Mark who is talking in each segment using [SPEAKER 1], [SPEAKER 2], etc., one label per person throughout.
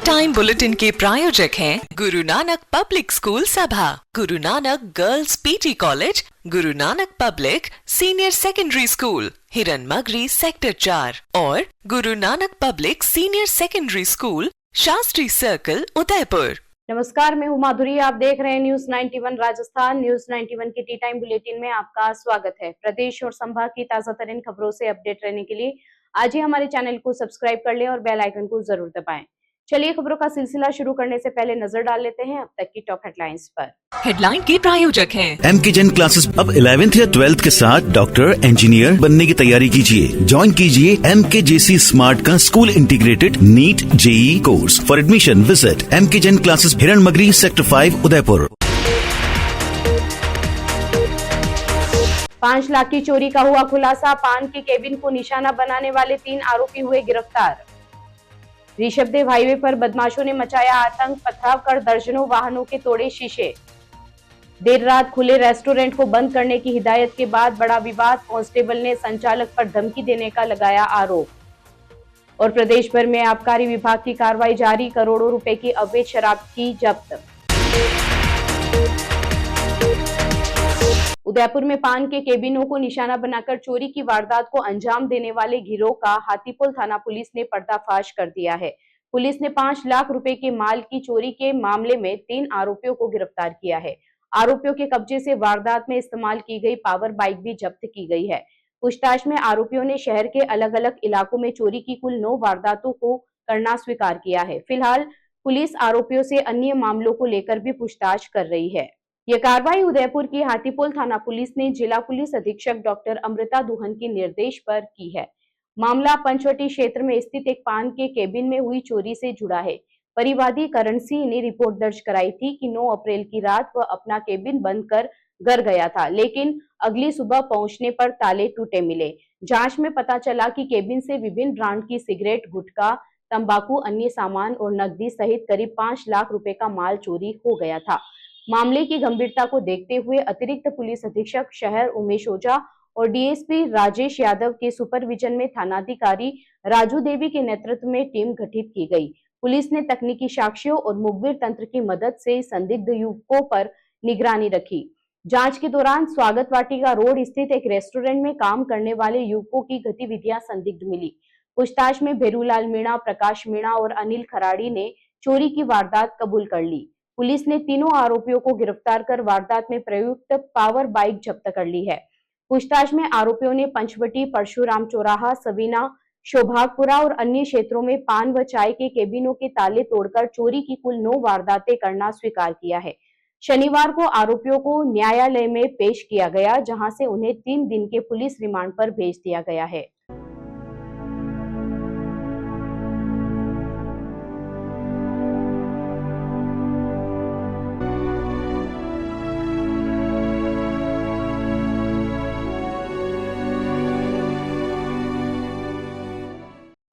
[SPEAKER 1] Time bulletin के प्रायोजक हैं गुरु नानक पब्लिक स्कूल सभा, Guru Nanak girls PG college, Guru Nanak public senior secondary school, हिरन मगरी सेक्टर 4 और Guru Nanak public senior secondary school, Shastri circle, Udaipur.
[SPEAKER 2] नमस्कार, मैं हूँ माधुरी। आप देख रहे हैं न्यूज 91 राजस्थान। न्यूज 91 के टी टाइम बुलेटिन में आपका स्वागत है। प्रदेश और संभाग की ताजा तरीन खबरों से अपडेट रहने के लिए आज ही हमारे चैनल को सब्सक्राइब कर लें और बेल आइकन को जरूर दबाएं। चलिए खबरों का सिलसिला शुरू करने से पहले नजर डाल लेते हैं अब तक की टॉप हेडलाइंस पर।
[SPEAKER 1] हेडलाइन के प्रायोजक हैं
[SPEAKER 3] एमके जैन क्लासेस। अब 11th या 12th के साथ डॉक्टर, इंजीनियर बनने की तैयारी कीजिए। ज्वाइन कीजिए MKJC स्मार्ट का school integrated NEET JEE course. For admission visit MK Jain classes, Hiran Magri sector 5, Udaipur.
[SPEAKER 2] 5 lakh की चोरी का हुआ खुलासा। पान के केबिन को निशाना बनाने वाले 3 आरोपी हुए गिरफ्तार। ऋषभदेव हाईवे पर बदमाशों ने मचाया आतंक, पथराव कर दर्जनों वाहनों के तोड़े शीशे। देर रात खुले रेस्टोरेंट को बंद करने की हिदायत के बाद बड़ा विवाद, कांस्टेबल ने संचालक पर धमकी देने का लगाया आरोप। और प्रदेश भर में आबकारी विभाग की कार्रवाई जारी, करोड़ों रुपए की अवैध शराब की जब्त। उदयपुर में पान के केबिनों को निशाना बनाकर चोरी की वारदात को अंजाम देने वाले गिरोह का हाथीपुल थाना पुलिस ने पर्दाफाश कर दिया है। पुलिस ने 5 लाख रुपए के माल की चोरी के मामले में 3 आरोपियों को गिरफ्तार किया है। आरोपियों के कब्जे से वारदात में इस्तेमाल की गई पावर बाइक भी जब्त की गई है। पूछताछ में आरोपियों ने शहर के अलग अलग इलाकों में चोरी की कुल 9 वारदातों को करना स्वीकार किया है। फिलहाल पुलिस आरोपियों से अन्य मामलों को लेकर भी पूछताछ कर रही है। यह कार्रवाई उदयपुर की हाथीपुल थाना पुलिस ने जिला पुलिस अधीक्षक डॉक्टर अमृता दुहन के निर्देश पर की है। मामला पंचवटी क्षेत्र में स्थित एक पान के केबिन में हुई चोरी से जुड़ा है। परिवादी करण सिंह ने रिपोर्ट दर्ज कराई थी कि 9 अप्रैल की रात वह अपना केबिन बंद कर घर गया था, लेकिन अगली सुबह पहुंचने पर ताले टूटे मिले। जांच में पता चला कि केबिन से विभिन्न ब्रांड की सिगरेट, गुटखा, तंबाकू, अन्य सामान और नकदी सहित करीब 5 लाख रुपए का माल चोरी हो गया था। मामले की गंभीरता को देखते हुए अतिरिक्त पुलिस अधीक्षक शहर उमेश ओझा और डीएसपी राजेश यादव के सुपरविजन में थानाधिकारी राजू देवी के नेतृत्व में टीम गठित की गई। पुलिस ने तकनीकी साक्ष्यों और मुखबिर तंत्र की मदद से संदिग्ध युवकों पर निगरानी रखी। जांच के दौरान स्वागत वाटिका रोड स्थित एक रेस्टोरेंट में काम करने वाले युवकों की गतिविधियां संदिग्ध मिली। पूछताछ में भेरूलाल मीणा, प्रकाश मीणा और अनिल खराड़ी ने चोरी की वारदात कबूल कर ली। पुलिस ने तीनों आरोपियों को गिरफ्तार कर वारदात में प्रयुक्त पावर बाइक जब्त कर ली है। पूछताछ में आरोपियों ने पंचवटी, परशुराम चौराहा, सवीना, शोभागपुरा और अन्य क्षेत्रों में पान व चाय के केबिनों के ताले तोड़कर चोरी की कुल 9 वारदातें करना स्वीकार किया है। शनिवार को आरोपियों को न्यायालय में पेश किया गया, जहां से उन्हें 3 दिन के पुलिस रिमांड पर भेज दिया गया है।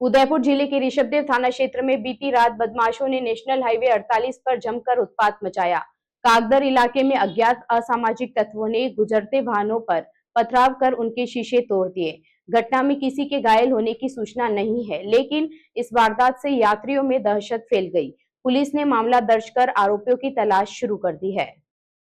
[SPEAKER 2] उदयपुर जिले के ऋषभदेव थाना क्षेत्र में बीती रात बदमाशों ने नेशनल हाईवे 48 पर जमकर उत्पात मचाया। कागदर इलाके में अज्ञात असामाजिक तत्वों ने गुजरते वाहनों पर पथराव कर उनके शीशे तोड़ दिए। घटना में किसी के घायल होने की सूचना नहीं है, लेकिन इस वारदात से यात्रियों में दहशत फैल गई। पुलिस ने मामला दर्ज कर आरोपियों की तलाश शुरू कर दी है।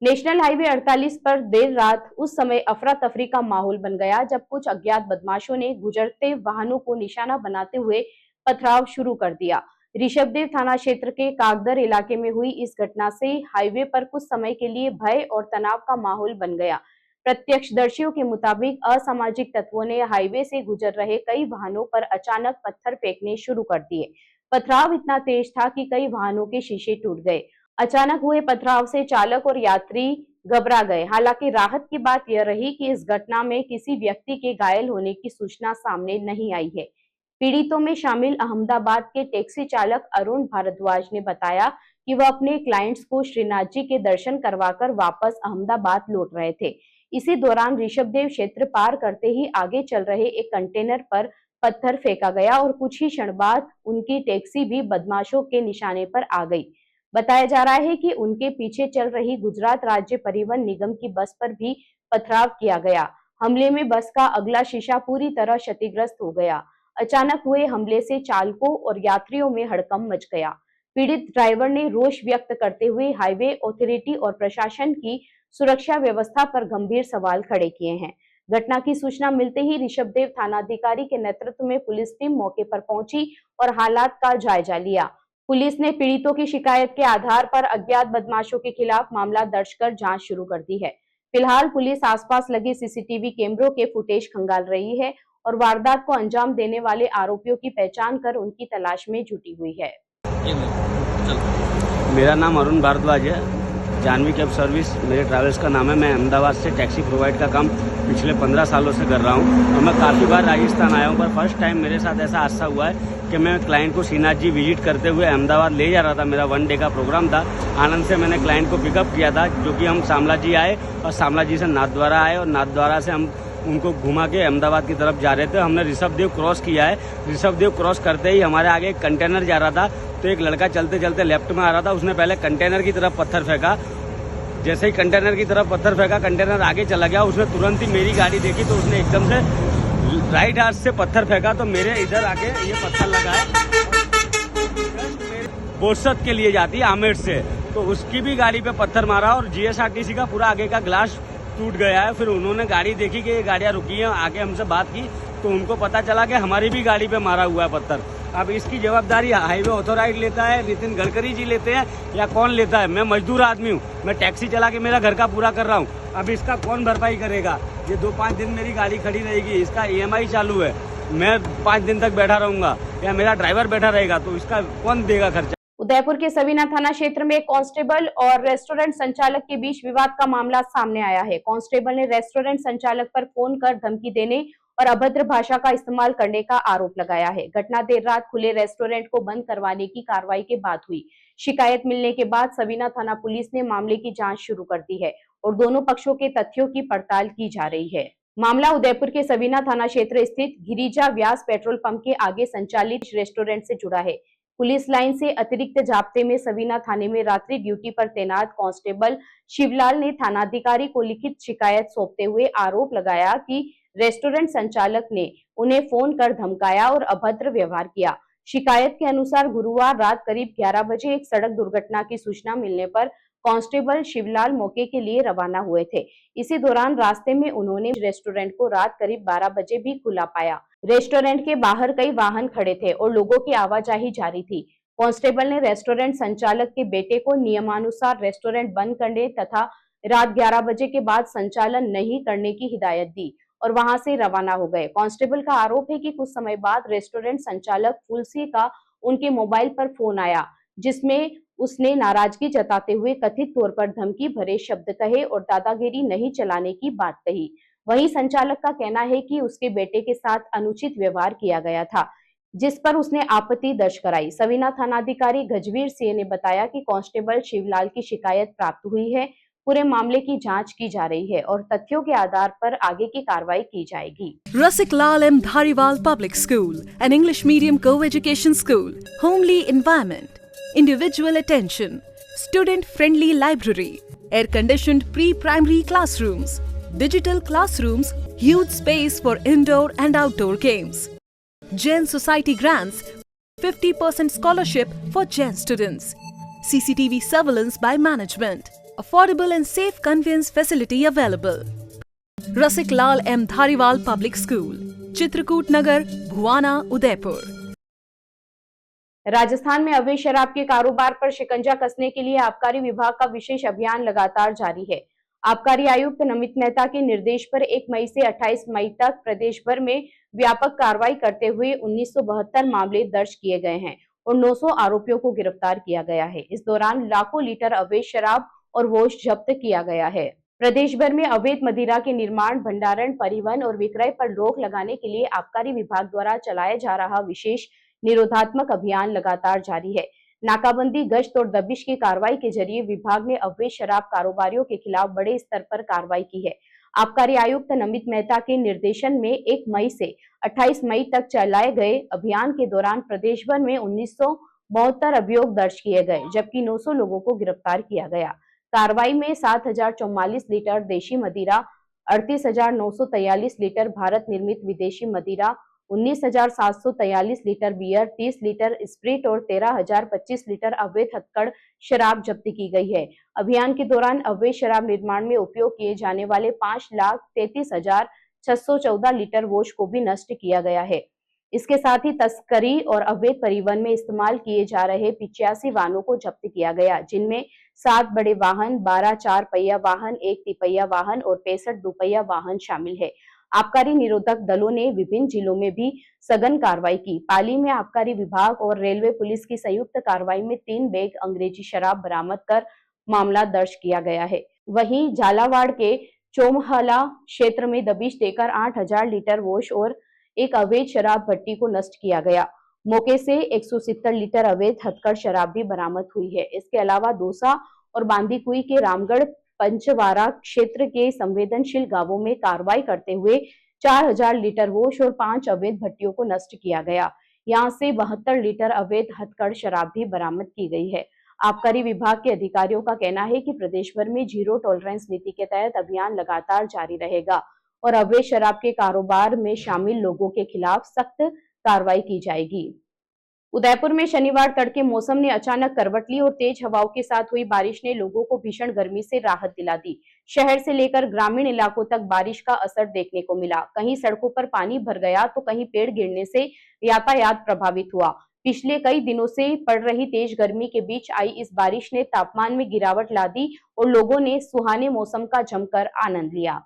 [SPEAKER 2] नेशनल हाईवे 48 पर देर रात उस समय अफरा तफरी का माहौल बन गया जब कुछ अज्ञात बदमाशों ने गुजरते वाहनों को निशाना बनाते हुए पथराव शुरू कर दिया। ऋषभदेव थाना क्षेत्र के कागदर इलाके में हुई इस घटना से हाईवे पर कुछ समय के लिए भय और तनाव का माहौल बन गया। प्रत्यक्षदर्शियों के मुताबिक असामाजिक तत्वों ने हाईवे से गुजर रहे कई वाहनों पर अचानक पत्थर फेंकने शुरू कर दिए। पथराव इतना तेज था कि कई वाहनों के शीशे टूट गए। अचानक हुए पथराव से चालक और यात्री घबरा गए। हालांकि राहत की बात यह रही कि इस घटना में किसी व्यक्ति के घायल होने की सूचना सामने नहीं आई है। पीड़ितों में शामिल अहमदाबाद के टैक्सी चालक अरुण भारद्वाज ने बताया कि वह अपने क्लाइंट्स को श्रीनाथ जी के दर्शन करवाकर वापस अहमदाबाद लौट रहे थे। इसी दौरान ऋषभदेव क्षेत्र पार करते ही आगे चल रहे एक कंटेनर पर पत्थर फेंका गया और कुछ ही क्षण बाद उनकी टैक्सी भी बदमाशों के निशाने पर आ गई। बताया जा रहा है कि उनके पीछे चल रही गुजरात राज्य परिवहन निगम की बस पर भी पथराव किया गया। हमले में बस का अगला शीशा पूरी तरह क्षतिग्रस्त हो गया। अचानक हुए हमले से चालकों और यात्रियों में हड़कंप मच गया। पीड़ित ड्राइवर ने रोष व्यक्त करते हुए हाईवे अथॉरिटी और प्रशासन की सुरक्षा व्यवस्था पर गंभीर सवाल खड़े किए हैं। घटना की सूचना मिलते ही ऋषभदेव थानाधिकारी के नेतृत्व में पुलिस टीम मौके पर पहुंची और हालात का जायजा लिया। पुलिस ने पीड़ितों की शिकायत के आधार पर अज्ञात बदमाशों के खिलाफ मामला दर्ज कर जांच शुरू कर दी है। फिलहाल पुलिस आसपास लगे सीसीटीवी कैमरों के फुटेज खंगाल रही है और वारदात को अंजाम देने वाले आरोपियों की पहचान कर उनकी तलाश में जुटी हुई है।
[SPEAKER 4] मेरा नाम अरुण भारद्वाज है। जानवी कैब सर्विस मेरे ट्रैवल्स का नाम है। मैं अहमदाबाद से टैक्सी प्रोवाइड का काम पिछले 15 सालों से कर रहा हूँ और मैं काफ़ी बार राजस्थान आया हूँ, पर फर्स्ट टाइम मेरे साथ ऐसा हादसा हुआ है कि मैं क्लाइंट को श्रीनाथ जी विजिट करते हुए अहमदाबाद ले जा रहा था। मेरा 1 डे का प्रोग्राम था। आनंद से मैंने क्लाइंट को पिकअप किया था, जो कि हम शामला जी आए और शामला जी से नाथद्वारा आए और नाथद्वारा से हम उनको घुमा के अहमदाबाद की तरफ जा रहे थे। हमने ऋषभदेव क्रॉस किया है। ऋषभदेव क्रॉस करते ही हमारे आगे एक कंटेनर जा रहा था, तो एक लड़का चलते चलते लेफ्ट में आ रहा था। उसने पहले कंटेनर की तरफ पत्थर फेंका। जैसे ही कंटेनर की तरफ पत्थर फेंका, कंटेनर आगे चला गया। उसने तुरंत ही मेरी गाड़ी देखी तो उसने एकदम से राइट हाथ से पत्थर फेंका, तो मेरे इधर आके ये पत्थर लगा है। बोरसद के लिए जाती है आमेर से, तो उसकी भी गाड़ी पे पत्थर मारा और जीएसआरटीसी का पूरा आगे का ग्लास टूट गया है। फिर उन्होंने गाड़ी देखी कि ये गाड़ियाँ रुकी हैं, आगे हमसे बात की तो उनको पता चला कि हमारी भी गाड़ी पे मारा हुआ है पत्थर। अब इसकी जवाबदारी हाईवे अथॉरिटी लेता है, नितिन गडकरी जी लेते हैं, या कौन लेता है? मैं मजदूर आदमी हूँ, मैं टैक्सी चला के मेरा घर का पूरा कर रहा हूँ। अब इसका कौन भरपाई करेगा? ये 2-5 दिन मेरी गाड़ी खड़ी रहेगी, इसका EMI चालू है, मैं 5 दिन तक बैठा रहूंगा या मेरा ड्राइवर बैठा रहेगा, तो इसका कौन देगा खर्चा?
[SPEAKER 2] उदयपुर के सवीना थाना क्षेत्र में कांस्टेबल और रेस्टोरेंट संचालक के बीच विवाद का मामला सामने आया है। कांस्टेबल ने रेस्टोरेंट संचालक पर फोन कर धमकी देने और अभद्र भाषा का इस्तेमाल करने का आरोप लगाया है। घटना देर रात खुले रेस्टोरेंट को बंद करवाने की कार्रवाई के बाद हुई। शिकायत मिलने के बाद सवीना थाना पुलिस ने मामले की जांच शुरू कर दी है और दोनों पक्षों के तथ्यों की पड़ताल की जा रही है। मामला उदयपुर के सवीना थाना क्षेत्र स्थित गिरिजा व्यास पेट्रोल पंप के आगे संचालित रेस्टोरेंट से जुड़ा है। पुलिस लाइन से अतिरिक्त जाब्ते में सवीना थाने में रात्रि ड्यूटी पर तैनात कांस्टेबल शिवलाल ने थानाधिकारी को लिखित शिकायत सौंपते हुए आरोप लगाया कि रेस्टोरेंट संचालक ने उन्हें फोन कर धमकाया और अभद्र व्यवहार किया। शिकायत के अनुसार गुरुवार रात करीब 11 बजे एक सड़क दुर्घटना की सूचना मिलने पर कांस्टेबल शिवलाल मौके के लिए रवाना हुए थे। इसी दौरान रास्ते में उन्होंने रेस्टोरेंट को रात करीब 12 बजे भी खुला पाया। रेस्टोरेंट के बाहर कई वाहन खड़े थे और लोगों की आवाजाही जारी थी। कांस्टेबल ने रेस्टोरेंट संचालक के बेटे को नियमानुसार रेस्टोरेंट बंद करने तथा रात 11 बजे के बाद संचालन नहीं करने की हिदायत दी और वहां से रवाना हो गए। कांस्टेबल का आरोप है कि कुछ समय बाद रेस्टोरेंट संचालक फुलसी का उनके मोबाइल पर फोन आया, जिसमें उसने नाराजगी जताते हुए कथित तौर पर धमकी भरे शब्द कहे और दादागिरी नहीं चलाने की बात कही। वहीं संचालक का कहना है कि उसके बेटे के साथ अनुचित व्यवहार किया गया था, जिस पर उसने आपत्ति दर्ज कराई। सवीना थानाधिकारी गजवीर सिंह ने बताया कि कांस्टेबल शिवलाल की शिकायत प्राप्त हुई है। पूरे मामले की जांच की जा रही है और तथ्यों के आधार पर आगे की कार्रवाई की जाएगी।
[SPEAKER 5] Rasik Lal M. Dhariwal Public School, an English medium co-education school, homely environment, individual attention, student-friendly library, air-conditioned pre-primary classrooms, digital classrooms, huge space for indoor and outdoor games. Jain Society grants 50% scholarship for Jain students. CCTV surveillance by management. Affordable and safe conveyance facility available. Rasik Lal M. Dhariwal Public School, Chitrakoot नगर, भुवाना, उदयपुर।
[SPEAKER 2] राजस्थान में अवैध शराब के कारोबार पर शिकंजा कसने के लिए आबकारी विभाग का विशेष अभियान लगातार जारी है। आबकारी आयुक्त नमित मेहता के निर्देश पर 1 मई से 28 मई तक प्रदेश भर में व्यापक कार्रवाई करते हुए 1972 मामले दर्ज किए गए हैं और 900 आरोपियों को गिरफ्तार किया गया है। इस दौरान लाखों लीटर अवैध शराब और वोश जब्त किया गया है। प्रदेश भर में अवैध मदिरा के निर्माण, भंडारण, परिवहन और विक्रय पर रोक लगाने के लिए आबकारी विभाग द्वारा चलाया जा रहा विशेष निरोधात्मक अभियान लगातार जारी है। नाकाबंदी, गश्त और दबिश की कार्रवाई के जरिए विभाग ने अवैध शराब कारोबारियों के खिलाफ बड़े स्तर पर कार्रवाई की है। आबकारी आयुक्त नमित मेहता के निर्देशन में 1 मई से 28 मई तक चलाए गए अभियान के दौरान प्रदेश भर में 1972 अभियोग दर्ज किए गए, जबकि 900 लोगों को गिरफ्तार किया गया। कार्रवाई में 7044 लीटर देशी मदिरा, 38,943 लीटर भारत निर्मित विदेशी मदिरा 19,743 लीटर बियर, 30 लीटर स्प्रिट और 13,025 लीटर अवैध हथकढ़ शराब जब्त की गई है। अभियान के दौरान अवैध शराब निर्माण में उपयोग किए जाने वाले 5,33,614 लीटर वोश को भी नष्ट किया गया है। इसके साथ ही तस्करी और अवैध परिवहन में इस्तेमाल किए जा रहे 85 वाहनों को जब्त किया गया, जिनमें 7 बड़े वाहन, 12 4 पहिया वाहन, 1 तिपहिया वाहन और 65 दुपहिया वाहन शामिल है। आबकारी निरोधक दलों ने विभिन्न जिलों में भी सघन कार्रवाई की। पाली में आबकारी विभाग और रेलवे पुलिस की संयुक्त कार्रवाई में 3 बैग अंग्रेजी शराब बरामद कर मामला दर्ज किया गया है। वहीं झालावाड़ के चोमहला क्षेत्र में दबिश देकर 8,000 लीटर वोश और एक अवैध शराब भट्टी को नष्ट किया गया। मौके से 170 लीटर अवैध हथकढ़ शराब भी बरामद हुई है। इसके अलावा दौसा और बांदीकुई के रामगढ़ पंचवारा क्षेत्र के संवेदनशील गांवों में कार्रवाई करते हुए 4,000 लीटर वोश और 5 अवैध भट्टियों को नष्ट किया गया। यहां से 72 लीटर अवैध हथकढ़ शराब भी बरामद की गई है। आबकारी विभाग के अधिकारियों का कहना है कि प्रदेश भर में जीरो टॉलरेंस नीति के तहत अभियान लगातार जारी रहेगा और अवैध शराब के कारोबार में शामिल लोगों के खिलाफ सख्त कार्रवाई की जाएगी। उदयपुर में शनिवार तड़के मौसम ने अचानक करवट ली और तेज हवाओं के साथ हुई बारिश ने लोगों को भीषण गर्मी से राहत दिला दी। शहर से लेकर ग्रामीण इलाकों तक बारिश का असर देखने को मिला। कहीं सड़कों पर पानी भर गया तो कहीं पेड़ गिरने से यातायात प्रभावित हुआ। पिछले कई दिनों से पड़ रही तेज गर्मी के बीच आई इस बारिश ने तापमान में गिरावट ला दी और लोगों ने सुहाने मौसम का जमकर आनंद लिया।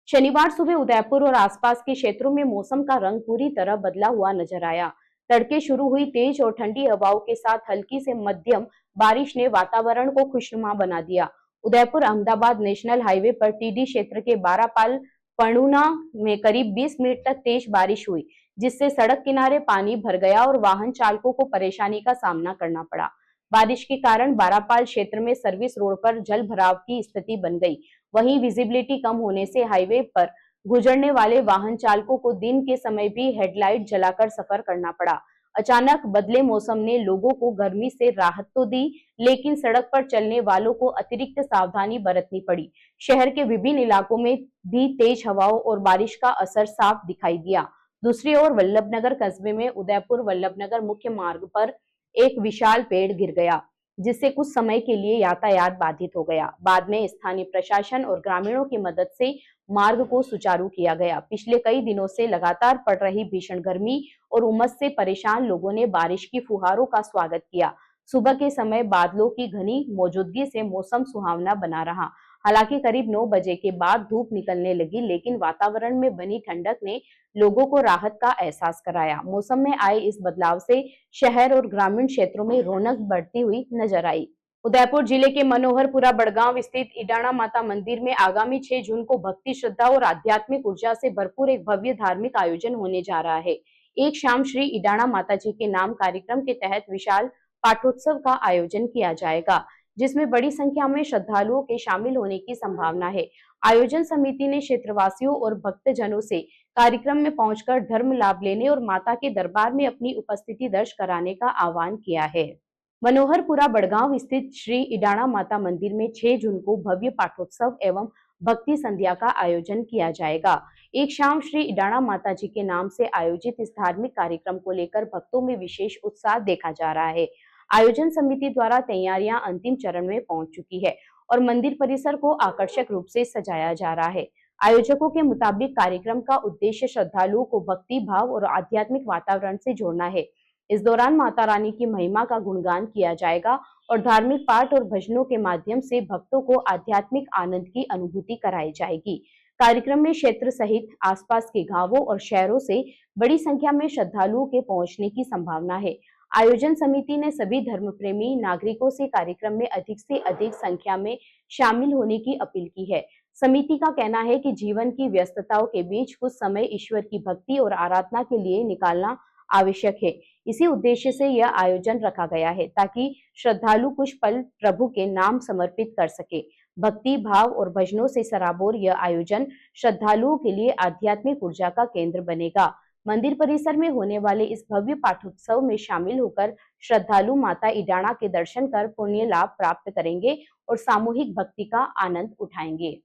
[SPEAKER 2] शनिवार सुबह उदयपुर और आसपास के क्षेत्रों में मौसम का रंग पूरी तरह बदला हुआ नजर आया। तड़के शुरू हुई तेज और ठंडी हवाओं के साथ हल्की से मध्यम बारिश ने वातावरण को खुशनुमा बना दिया। उदयपुर अहमदाबाद नेशनल हाईवे पर टीडी क्षेत्र के बारापाल पणुना में करीब 20 मिनट तक तेज बारिश हुई, जिससे सड़क किनारे पानी भर गया और वाहन चालकों को परेशानी का सामना करना पड़ा। बारिश के कारण बारापाल क्षेत्र में सर्विस रोड पर जल भराव की स्थिति बन गई। वहीं विजिबिलिटी कम होने से हाईवे पर गुजरने वाले वाहन चालकों को दिन के समय भी हेडलाइट जलाकर सफर करना पड़ा। अचानक बदले मौसम ने लोगों को गर्मी से राहत तो दी, लेकिन सड़क पर चलने वालों को अतिरिक्त सावधानी बरतनी पड़ी। शहर के विभिन्न इलाकों में भी तेज हवाओं और बारिश का असर साफ दिखाई दिया। दूसरी ओर वल्लभनगर कस्बे में उदयपुर वल्लभनगर मुख्य मार्ग पर एक विशाल पेड़ गिर गया, जिससे कुछ समय के लिए यातायात बाधित हो गया। बाद में स्थानीय प्रशासन और ग्रामीणों की मदद से मार्ग को सुचारू किया गया। पिछले कई दिनों से लगातार पड़ रही भीषण गर्मी और उमस से परेशान लोगों ने बारिश की फुहारों का स्वागत किया। सुबह के समय बादलों की घनी मौजूदगी से मौसम सुहावना बना रहा। हालांकि करीब 9 बजे के बाद धूप निकलने लगी, लेकिन वातावरण में बनी ठंडक ने लोगों को राहत का एहसास कराया। मौसम में आए इस बदलाव से शहर और ग्रामीण क्षेत्रों में रौनक बढ़ती हुई नजर आई। उदयपुर जिले के मनोहरपुरा बड़गांव स्थित इडाणा माता मंदिर में आगामी 6 जून को भक्ति, श्रद्धा और आध्यात्मिक ऊर्जा से भरपूर एक भव्य धार्मिक आयोजन होने जा रहा है। एक शाम श्री इडाणा माता जी के नाम कार्यक्रम के तहत विशाल पाठोत्सव का आयोजन किया जाएगा, जिसमें बड़ी संख्या में श्रद्धालुओं के शामिल होने की संभावना है। आयोजन समिति ने क्षेत्रवासियों और भक्तजनों से कार्यक्रम में पहुंचकर धर्म लाभ लेने और माता के दरबार में अपनी उपस्थिति दर्ज कराने का आह्वान किया है। मनोहरपुरा बड़गांव स्थित श्री इडाणा माता मंदिर में 6 जून को भव्य पाठोत्सव एवं भक्ति संध्या का आयोजन किया जाएगा। एक शाम श्री इडाणा माता जी के नाम से आयोजित इस धार्मिक कार्यक्रम को लेकर भक्तों में विशेष उत्साह देखा जा रहा है। आयोजन समिति द्वारा तैयारियां अंतिम चरण में पहुंच चुकी है और मंदिर परिसर को आकर्षक रूप से सजाया जा रहा है। आयोजकों के मुताबिक कार्यक्रम का उद्देश्य श्रद्धालुओं को भक्ति भाव और आध्यात्मिक वातावरण से जोड़ना है। इस दौरान माता रानी की महिमा का गुणगान किया जाएगा और धार्मिक पाठ और भजनों के माध्यम से भक्तों को आध्यात्मिक आनंद की अनुभूति कराई जाएगी। कार्यक्रम में क्षेत्र सहित आसपास के गांवों और शहरों से बड़ी संख्या में श्रद्धालुओं के पहुंचने की संभावना है। आयोजन समिति ने सभी धर्म प्रेमी नागरिकों से कार्यक्रम में अधिक से अधिक संख्या में शामिल होने की अपील की है। समिति का कहना है कि जीवन की व्यस्तताओं के बीच कुछ समय ईश्वर की भक्ति और आराधना के लिए निकालना आवश्यक है। इसी उद्देश्य से यह आयोजन रखा गया है ताकि श्रद्धालु कुछ पल प्रभु के नाम समर्पित कर सके। भक्ति भाव और भजनों से सराबोर यह आयोजन श्रद्धालुओं के लिए आध्यात्मिक ऊर्जा का केंद्र बनेगा। मंदिर परिसर में होने वाले इस भव्य पाठोत्सव में शामिल होकर श्रद्धालु माता इडाणा के दर्शन कर पुण्य लाभ प्राप्त करेंगे और सामूहिक भक्ति का आनंद उठाएंगे।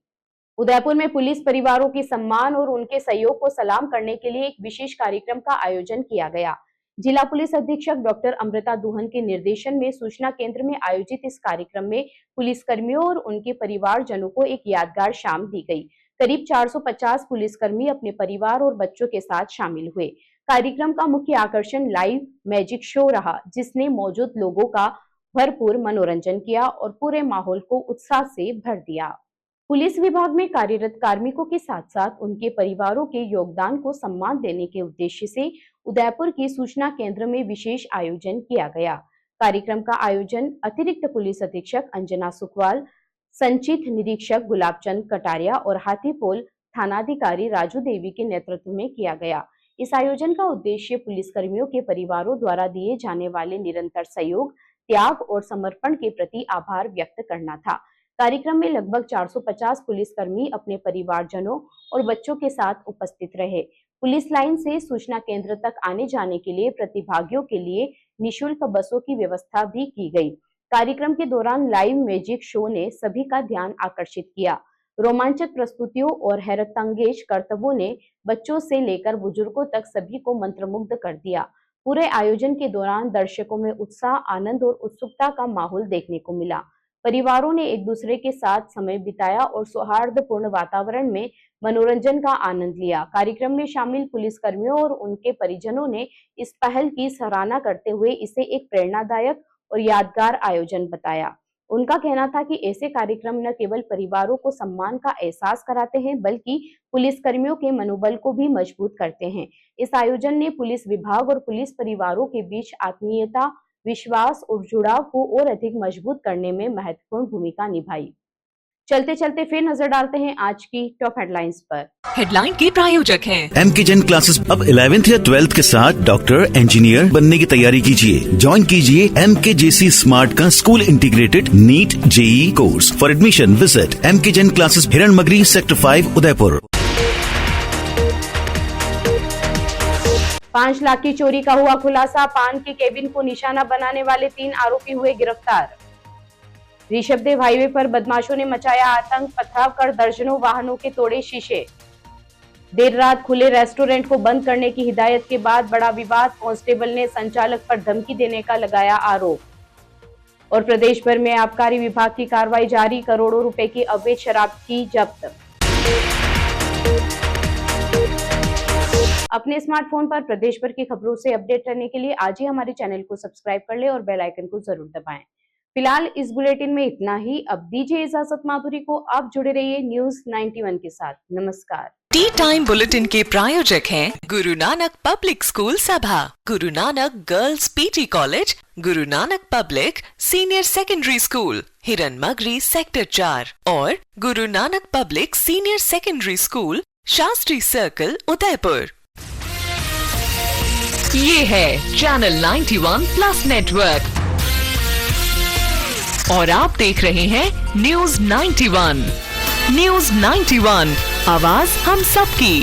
[SPEAKER 2] उदयपुर में पुलिस परिवारों के सम्मान और उनके सहयोग को सलाम करने के लिए एक विशेष कार्यक्रम का आयोजन किया गया। जिला पुलिस अधीक्षक डॉक्टर अमृता दुहन के निर्देशन में सूचना केंद्र में आयोजित इस कार्यक्रम में पुलिसकर्मियों और उनके परिवारजनों को एक यादगार शाम दी गई। करीब 450 पुलिसकर्मी अपने परिवार और बच्चों के साथ शामिल हुए। कार्यक्रम का मुख्य आकर्षण लाइव मैजिक शो रहा, जिसने मौजूद लोगों का भरपूर मनोरंजन किया और पूरे माहौल को उत्साह से भर दिया। पुलिस विभाग में कार्यरत कार्मिकों के साथ साथ उनके परिवारों के योगदान को सम्मान देने के उद्देश्य से उदयपुर की सूचना केंद्र में विशेष आयोजन किया गया। कार्यक्रम का आयोजन अतिरिक्त पुलिस अधीक्षक अंजना सुखवाल, संचित निरीक्षक गुलाबचंद कटारिया और हाथीपोल थानाधिकारी राजू देवी के नेतृत्व में किया गया। इस आयोजन का उद्देश्य पुलिसकर्मियों के परिवारों द्वारा दिए जाने वाले निरंतर सहयोग, त्याग और समर्पण के प्रति आभार व्यक्त करना था। कार्यक्रम में लगभग 450 पुलिसकर्मी अपने परिवारजनों और बच्चों के साथ उपस्थित रहे। पुलिस लाइन से सूचना केंद्र तक आने जाने के लिए प्रतिभागियों के लिए निशुल्क बसों की व्यवस्था भी की गई। कार्यक्रम के दौरान लाइव मैजिक शो ने सभी का ध्यान आकर्षित किया। रोमांचक प्रस्तुतियों और हैरतअंगेज करतबों ने बच्चों से लेकर बुजुर्गों तक सभी को मंत्रमुग्ध कर दिया। पूरे आयोजन के दौरान दर्शकों में उत्साह, आनंद और उत्सुकता का माहौल देखने को मिला। परिवारों ने एक दूसरे के साथ समय बिताया और सौहार्दपूर्ण वातावरण में मनोरंजन का आनंद लिया। कार्यक्रम में शामिल पुलिसकर्मियों और उनके परिजनों ने इस पहल की सराहना करते हुए इसे एक प्रेरणादायक और यादगार आयोजन बताया। उनका कहना था कि ऐसे कार्यक्रम न केवल परिवारों को सम्मान का एहसास कराते हैं, बल्कि पुलिसकर्मियों के मनोबल को भी मजबूत करते हैं। इस आयोजन ने पुलिस विभाग और पुलिस परिवारों के बीच आत्मीयता, विश्वास और जुड़ाव को और अधिक मजबूत करने में महत्वपूर्ण भूमिका निभाई। चलते चलते फिर नजर डालते हैं आज की टॉप हेडलाइंस पर।
[SPEAKER 1] हेडलाइन के प्रायोजक हैं
[SPEAKER 3] MKGen क्लासेस। अब 11th या 12th के साथ डॉक्टर, इंजीनियर बनने की तैयारी कीजिए। ज्वाइन कीजिए MKJC स्मार्ट का school integrated NEET JEE course. For admission visit MKGen classes, Hiranmagri, sector 5, Udaipur.
[SPEAKER 2] 5 lakh की चोरी का हुआ खुलासा। पान की केबिन को निशाना बनाने वाले 3 आरोपी हुए गिरफ्तार। ऋषभदेव हाईवे पर बदमाशों ने मचाया आतंक, पथराव कर दर्जनों वाहनों के तोड़े शीशे। देर रात खुले रेस्टोरेंट को बंद करने की हिदायत के बाद बड़ा विवाद, कांस्टेबल ने संचालक पर धमकी देने का लगाया आरोप। और प्रदेश भर में आबकारी विभाग की कार्रवाई जारी, करोड़ों रुपए की अवैध शराब की जब्त। अपने स्मार्टफोन पर प्रदेश भर की खबरों से अपडेट रहने के लिए आज ही हमारे चैनल को सब्सक्राइब कर ले और बेल आइकन को जरूर दबाएं। फिलहाल इस बुलेटिन में इतना ही। अब दीजिए इजाजत माधुरी को। आप जुड़े रहिए न्यूज 91 के साथ। नमस्कार।
[SPEAKER 1] टी टाइम बुलेटिन के प्रायोजक हैं गुरु नानक पब्लिक स्कूल सभा, Guru Nanak girls PG college, Guru Nanak public senior secondary school, Hiranmagri, sector 4 और Guru Nanak public senior secondary school, Shastri circle, Udaipur. ये है चैनल 91 प्लस नेटवर्क और आप देख रहे हैं न्यूज 91। न्यूज 91, आवाज हम सबकी।